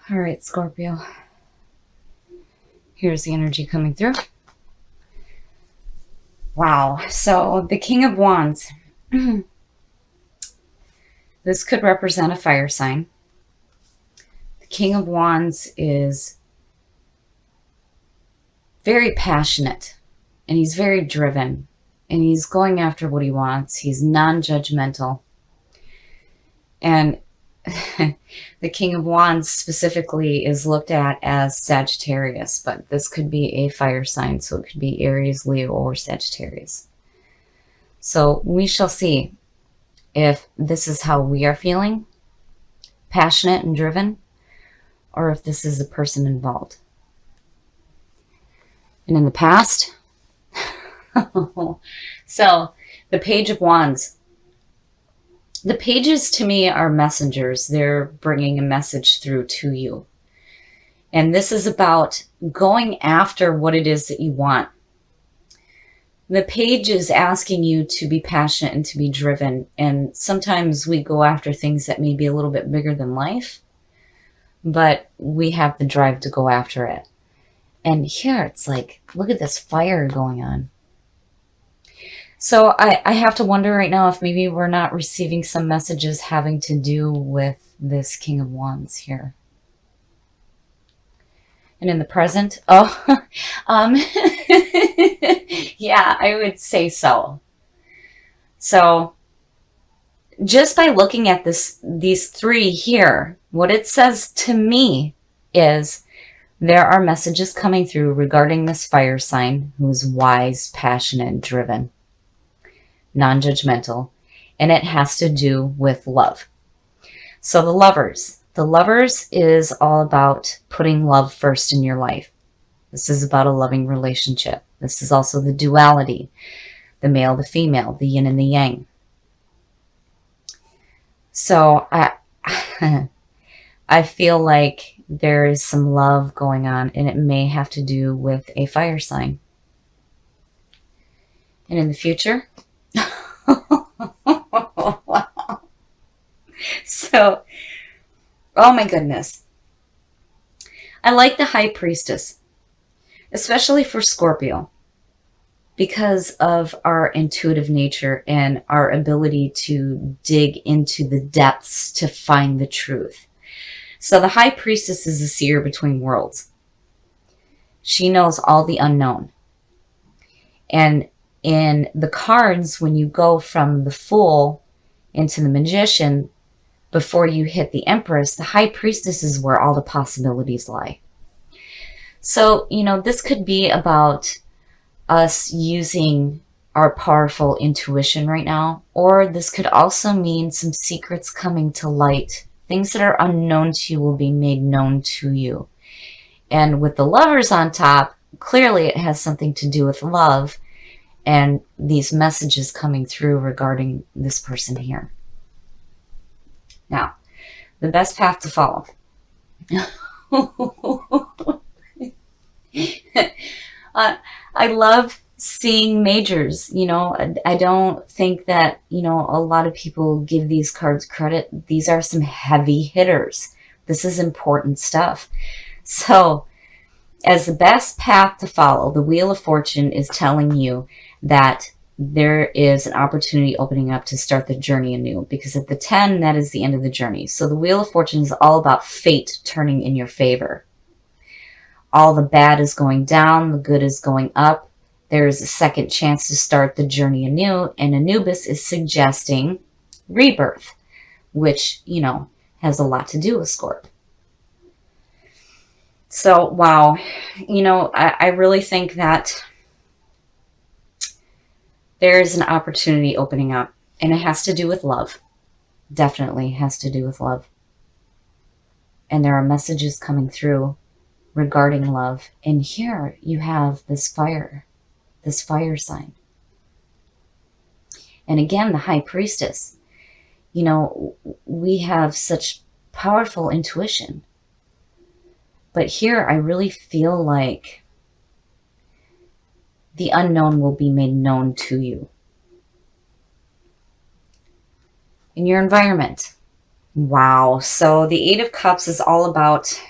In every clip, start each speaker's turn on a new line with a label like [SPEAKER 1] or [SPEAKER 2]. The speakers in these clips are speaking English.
[SPEAKER 1] All right, Scorpio. Here's the energy coming through. Wow. So the King of Wands. This could represent a fire sign. The King of Wands is very passionate and he's very driven and he's going after what he wants. He's non-judgmental. And the King of Wands specifically is looked at as Sagittarius, but this could be a fire sign, so it could be Aries, Leo, or Sagittarius. So we shall see if this is how we are feeling, passionate and driven, or if this is the person involved. And in the past, so the Page of Wands. The pages to me are messengers. They're bringing a message through to you. And this is about going after what it is that you want. The page is asking you to be passionate and to be driven. And sometimes we go after things that may be a little bit bigger than life, but we have the drive to go after it. And here it's like, look at this fire going on. So I have to wonder right now if maybe we're not receiving some messages having to do with this King of Wands here. And in the present, yeah, I would say so. So just by looking at these three here, what it says to me is there are messages coming through regarding this fire sign who's wise, passionate, and driven. Non-judgmental, and it has to do with love. So the lovers is all about putting love first in your life. This is about a loving relationship. This is also the duality, the male, the female, the yin and the yang. So I feel like there is some love going on, and it may have to do with a fire sign. And in the future, wow. So, oh my goodness. I like the High Priestess, especially for Scorpio, because of our intuitive nature and our ability to dig into the depths to find the truth. So the High Priestess is a seer between worlds. She knows all the unknown. And in the cards, when you go from the Fool into the Magician, before you hit the Empress, the High Priestess is where all the possibilities lie. So, you know, this could be about us using our powerful intuition right now, or this could also mean some secrets coming to light. Things that are unknown to you will be made known to you. And with the Lovers on top, clearly it has something to do with love and these messages coming through regarding this person here. Now, the best path to follow. I love seeing majors. You know, I don't think that, you know, a lot of people give these cards credit. These are some heavy hitters. This is important stuff. So, as the best path to follow, the Wheel of Fortune is telling you that there is an opportunity opening up to start the journey anew, because at the 10, that is the end of the journey. So the Wheel of Fortune is all about fate turning in your favor. All the bad is going down, the good is going up. There is a second chance to start the journey anew, and Anubis is suggesting rebirth, which, you know, has a lot to do with Scorp. So, wow, you know, I really think that there is an opportunity opening up, and it has to do with love. Definitely has to do with love. And there are messages coming through regarding love. And here you have this fire sign. And again, the High Priestess. You know, we have such powerful intuition. But here I really feel like the unknown will be made known to you. In your environment. Wow. So the Eight of Cups is all about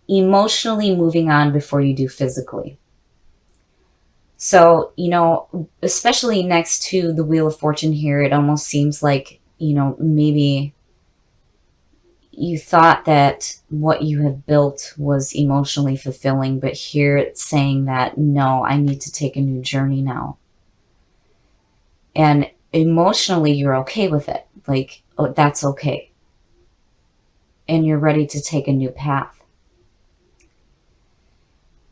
[SPEAKER 1] emotionally moving on before you do physically. So, especially next to the Wheel of Fortune here, it almost seems like, maybe you thought that what you have built was emotionally fulfilling, but here it's saying that, no, I need to take a new journey now. And emotionally, you're okay with it. Like, oh, that's okay. And you're ready to take a new path.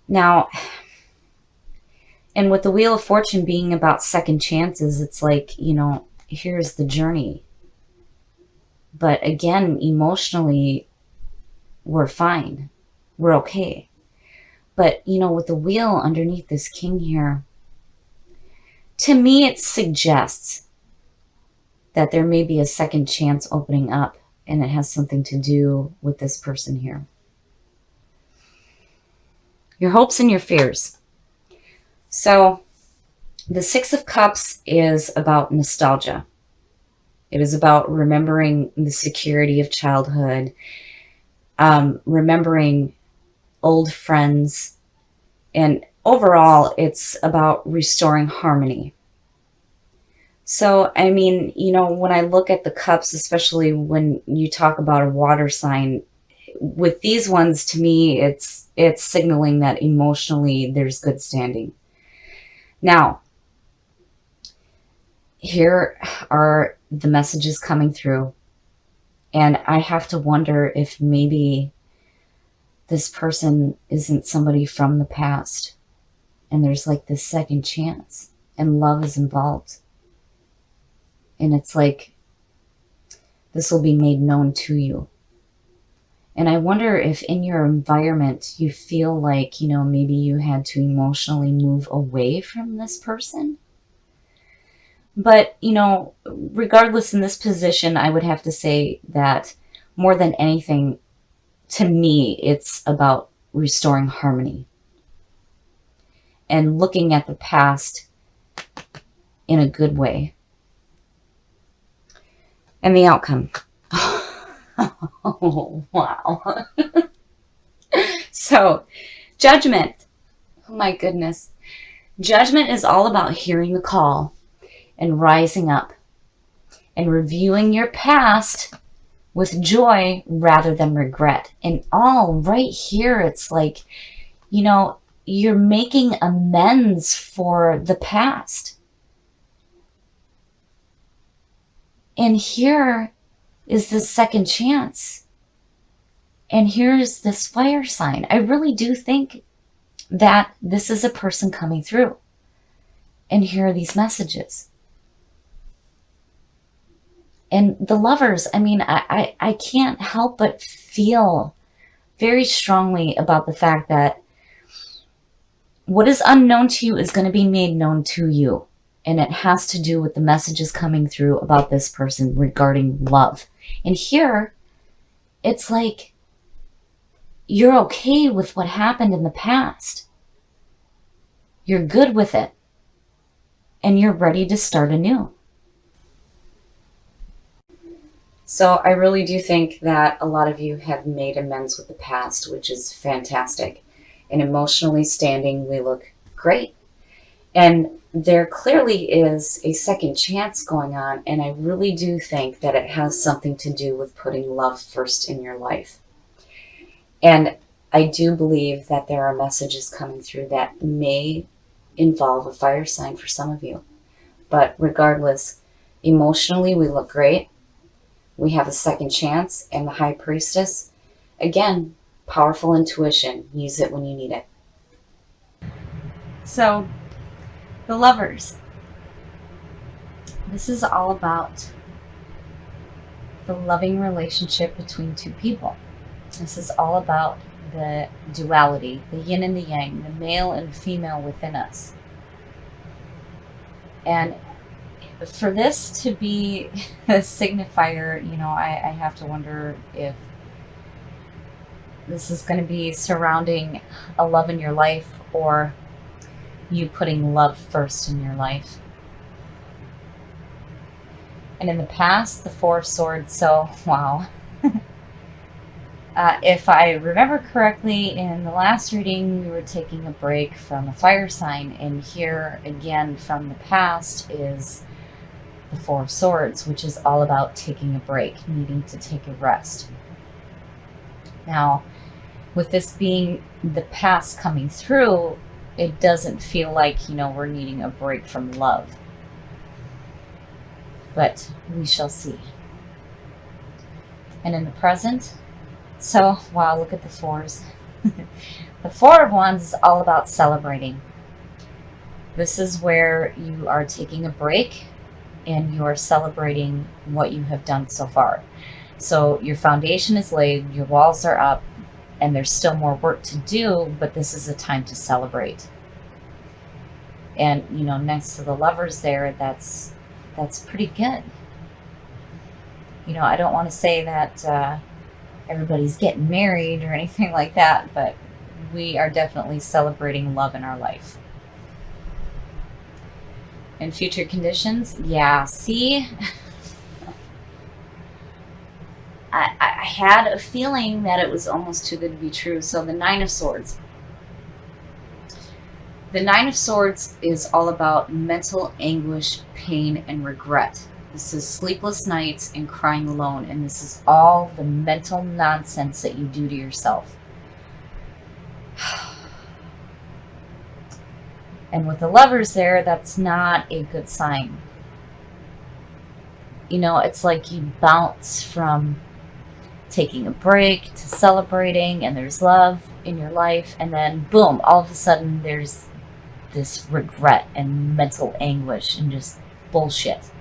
[SPEAKER 1] Now, and with the Wheel of Fortune being about second chances, it's like, here's the journey. But again, emotionally, we're fine. We're okay. But, with the wheel underneath this king here, to me, it suggests that there may be a second chance opening up, and it has something to do with this person here. Your hopes and your fears. So, the Six of Cups is about nostalgia. It is about remembering the security of childhood, remembering old friends, and overall, it's about restoring harmony. So, I mean, when I look at the cups, especially when you talk about a water sign, with these ones, to me, it's signaling that emotionally there's good standing. Now, here are the messages coming through, and I have to wonder if maybe this person isn't somebody from the past, and there's like this second chance, and love is involved. And it's like, this will be made known to you. And I wonder if in your environment you feel like, maybe you had to emotionally move away from this person. But, regardless, in this position, I would have to say that more than anything, to me, it's about restoring harmony and looking at the past in a good way. And the outcome. Oh, wow. So, judgment. Oh my goodness. Judgment is all about hearing the call and rising up and reviewing your past with joy rather than regret. And all right here, it's like, you're making amends for the past. And here is this second chance. And here's this fire sign. I really do think that this is a person coming through. And here are these messages. And the Lovers, I mean, I can't help but feel very strongly about the fact that what is unknown to you is going to be made known to you. And it has to do with the messages coming through about this person regarding love. And here, it's like you're okay with what happened in the past. You're good with it. And you're ready to start anew. So I really do think that a lot of you have made amends with the past, which is fantastic. And emotionally standing, we look great. And there clearly is a second chance going on, and I really do think that it has something to do with putting love first in your life. And I do believe that there are messages coming through that may involve a fire sign for some of you. But regardless, emotionally we look great. We have a second chance, and the High Priestess, again, powerful intuition. Use it when you need it. So, the Lovers. This is all about the loving relationship between two people. This is all about the duality, the yin and the yang, the male and female within us. And for this to be a signifier, I have to wonder if this is going to be surrounding a love in your life, or you putting love first in your life. And in the past, the Four of Swords, so wow. If I remember correctly, in the last reading, we were taking a break from a fire sign, and here again from the past is the Four of Swords, which is all about taking a break, needing to take a rest. Now, with this being the past coming through, it doesn't feel like, we're needing a break from love. But we shall see. And in the present, so, wow, look at the fours. The Four of Wands is all about celebrating. This is where you are taking a break and you are celebrating what you have done so far. So your foundation is laid, your walls are up, and there's still more work to do, but this is a time to celebrate. And, next to the Lovers there, that's pretty good. I don't want to say that everybody's getting married or anything like that, but we are definitely celebrating love in our life. In future conditions, yeah, see, I had a feeling that it was almost too good to be true. So the Nine of Swords. The Nine of Swords is all about mental anguish, pain, and regret. This is sleepless nights and crying alone, and this is all the mental nonsense that you do to yourself. And with the Lovers there, that's not a good sign. It's like you bounce from taking a break to celebrating, and there's love in your life, and then boom, all of a sudden there's this regret and mental anguish and just bullshit.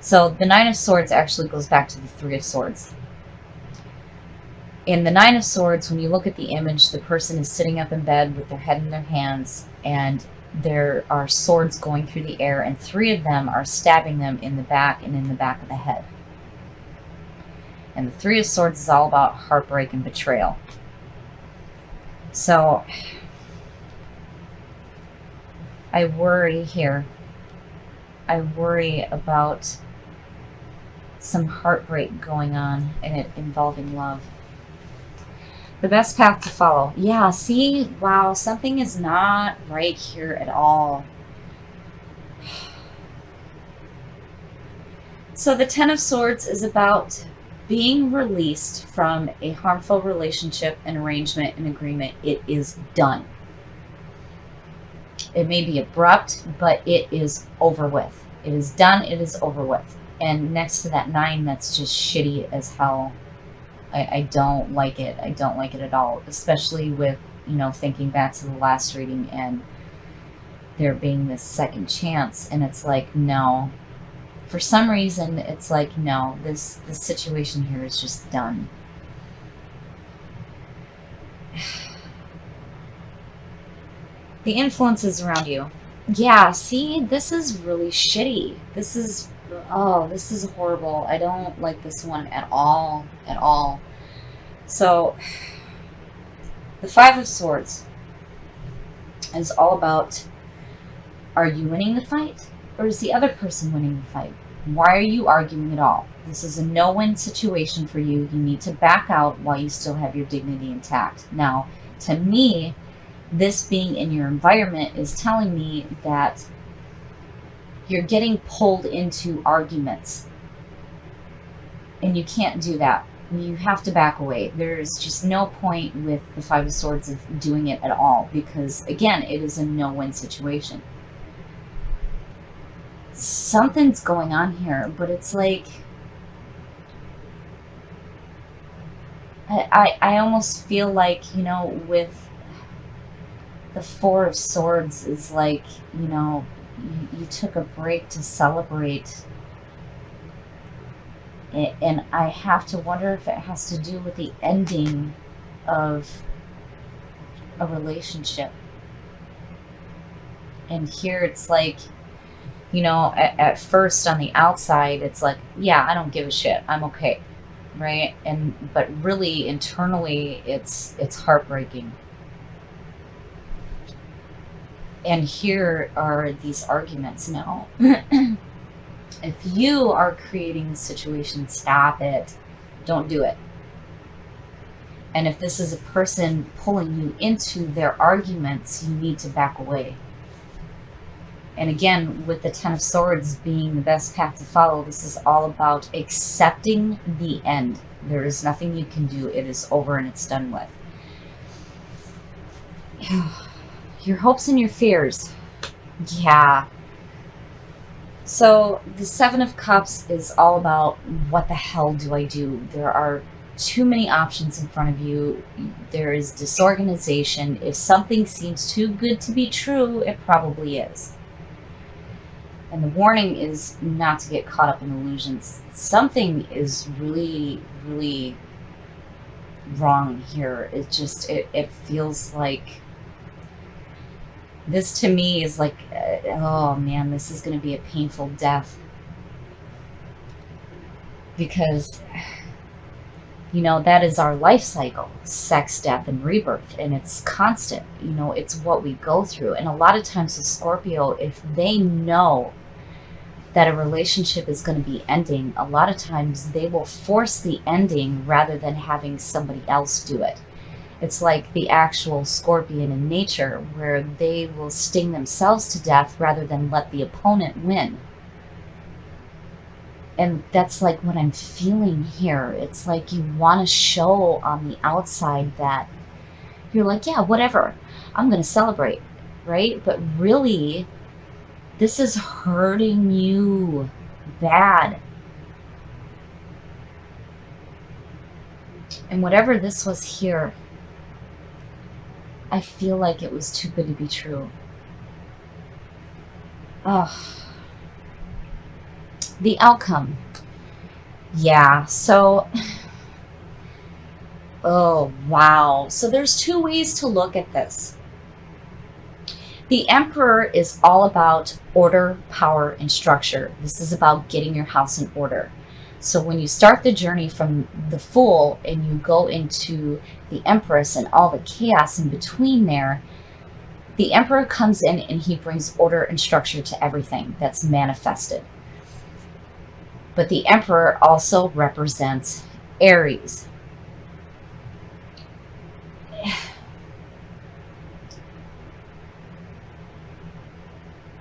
[SPEAKER 1] So the Nine of Swords actually goes back to the Three of Swords. In the Nine of Swords, when you look at the image, the person is sitting up in bed with their head in their hands, and there are swords going through the air, and three of them are stabbing them in the back and in the back of the head. And the Three of Swords is all about heartbreak and betrayal. So I worry here. I worry about some heartbreak going on, and it involving love. The best path to follow. Yeah, see? Wow, something is not right here at all. So the Ten of Swords is about being released from a harmful relationship, an arrangement, an agreement. It is done. It may be abrupt, but it is over with. It is done. It is over with. And next to that 9, that's just shitty as hell. I don't like it. I don't like it at all, especially with, thinking back to the last reading and there being this second chance. And it's like, no. For some reason, it's like, no, this situation here is just done. The influences around you. Yeah, see, this is really shitty. This is horrible. I don't like this one at all, at all. So, the Five of Swords is all about, are you winning the fight, or is the other person winning the fight? Why are you arguing at all? This is a no-win situation for you. You need to back out while you still have your dignity intact. Now, to me, this being in your environment is telling me that you're getting pulled into arguments. And you can't do that. You have to back away. There's just no point with the Five of Swords of doing it at all, because, again, it is a no-win situation. Something's going on here, but it's like, I almost feel like, with the Four of Swords is like, you took a break to celebrate. And I have to wonder if it has to do with the ending of a relationship. And here it's like, at first on the outside, it's like, yeah, I don't give a shit. I'm okay. Right? But really internally, it's heartbreaking. And here are these arguments now. If you are creating the situation, stop it. Don't do it. And if this is a person pulling you into their arguments, you need to back away. And again, with the Ten of Swords being the best path to follow, this is all about accepting the end. There is nothing you can do. It is over and it's done with. Your hopes and your fears. Yeah. So the Seven of Cups is all about, what the hell do I do? There are too many options in front of you. There is disorganization. If something seems too good to be true, it probably is. And the warning is not to get caught up in illusions. Something is really, really wrong here. It feels like, this to me is like, oh man, this is going to be a painful death. Because, that is our life cycle: sex, death, and rebirth. And it's constant. It's what we go through. And a lot of times with Scorpio, if they know that a relationship is going to be ending, a lot of times they will force the ending rather than having somebody else do it. It's like the actual scorpion in nature, where they will sting themselves to death rather than let the opponent win. And that's like what I'm feeling here. It's like you want to show on the outside that you're like, yeah, whatever, I'm going to celebrate, right? But really, this is hurting you bad. And whatever this was here, I feel like it was too good to be true. Oh. The outcome. Yeah, so, oh, wow. So there's two ways to look at this. The Emperor is all about order, power, and structure. This is about getting your house in order. So when you start the journey from the Fool and you go into the Empress and all the chaos in between there, the Emperor comes in and he brings order and structure to everything that's manifested. But the Emperor also represents Aries.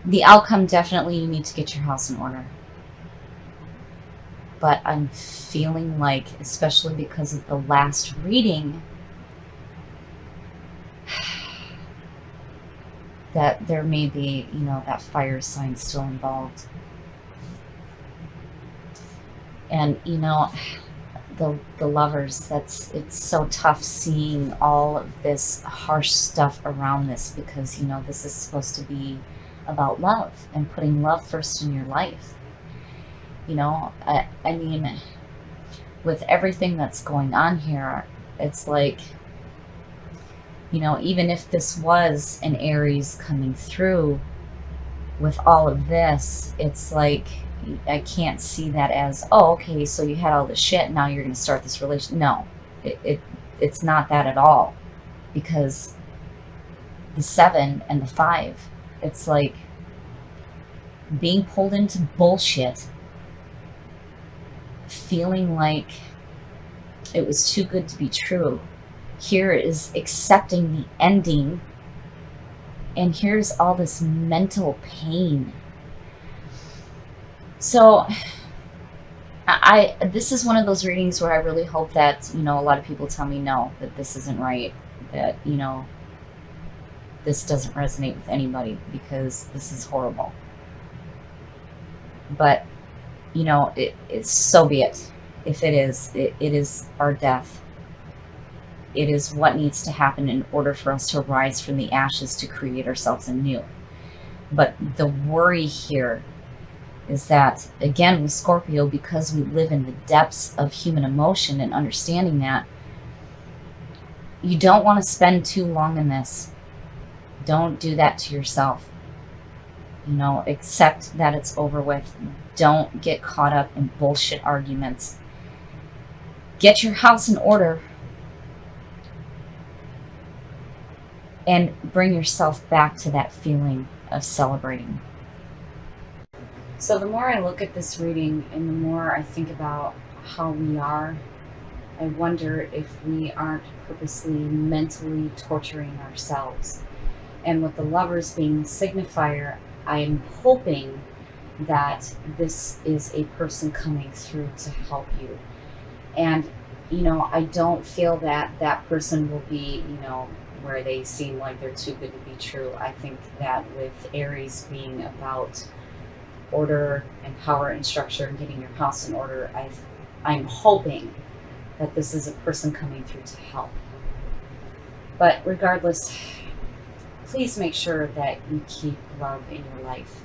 [SPEAKER 1] The outcome, definitely you need to get your house in order. But I'm feeling like, especially because of the last reading, that there may be, that fire sign still involved. And, the lovers, it's so tough seeing all of this harsh stuff around this, because, this is supposed to be about love and putting love first in your life. I mean, with everything that's going on here, it's like, even if this was an Aries coming through with all of this, it's like, I can't see that as, oh, okay, so you had all this shit, now you're going to start this relationship. No, it's not that at all. Because the 7 and the 5, it's like being pulled into bullshit, feeling like it was too good to be true. Here is accepting the ending, and here's all this mental pain. So this is one of those readings where I really hope that, a lot of people tell me no, that this isn't right, that, this doesn't resonate with anybody, because this is horrible. But, it's so be it. If it is, it is our death. It is what needs to happen in order for us to rise from the ashes to create ourselves anew. But the worry here is that, again, with Scorpio, because we live in the depths of human emotion and understanding that, you don't want to spend too long in this. Don't do that to yourself. Accept that it's over with. Don't get caught up in bullshit arguments. Get your house in order and bring yourself back to that feeling of celebrating. So the more I look at this reading and the more I think about how we are, I wonder if we aren't purposely mentally torturing ourselves. And with the lovers being the signifier, I'm hoping that this is a person coming through to help you. And, I don't feel that that person will be, where they seem like they're too good to be true. I think that with Aries being about order and power and structure and getting your house in order, I'm hoping that this is a person coming through to help. But regardless, please make sure that you keep love in your life.